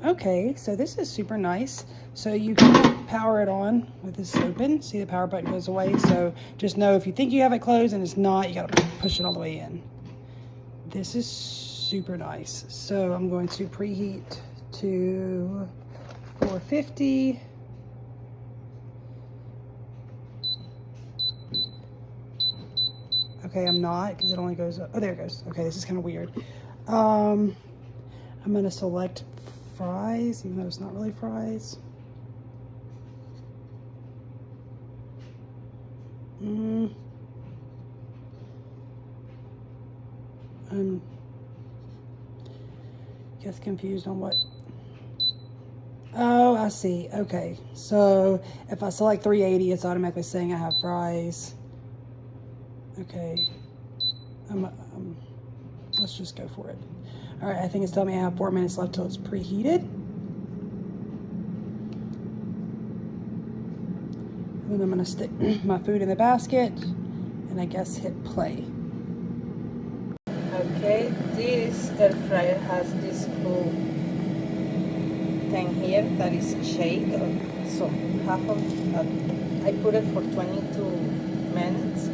Okay, so this is super nice. So you can power it on with this open. See, the power button goes away. So just know if you think you have it closed and it's not, you gotta push it all the way in. This is super nice. So I'm going to preheat to 450. Okay, I'm not, because it only goes up. Oh, there it goes. Okay, this is kind of weird. I'm gonna select fries, even though it's not really fries. I'm just confused on what. Oh, I see. Okay, so if I select 380, it's automatically saying I have fries. Okay, let's just go for it. All right, I think it's telling me I have 4 minutes left till it's preheated. And then I'm gonna stick my food in the basket and I guess hit play. Okay, this air fryer has this cool thing here that is shake. So half of I put it for 22 minutes.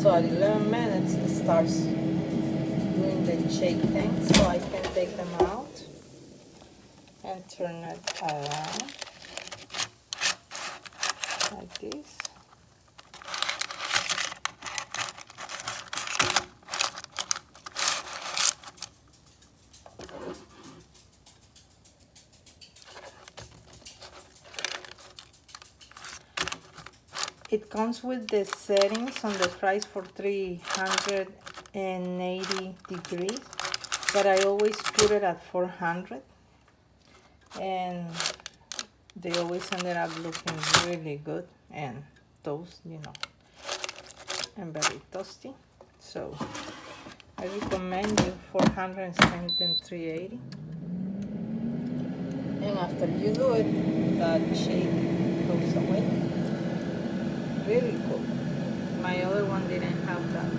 So at 11 minutes it starts doing the shake thing. So I can take them out and turn it around like this. It comes with the settings on the fries for 380 degrees, but I always put it at 400, and they always ended up looking really good and toast, you know, and very toasty. So I recommend you 400 instead of 380. And after you do it, that shake goes away. Really cool. My other one didn't have that.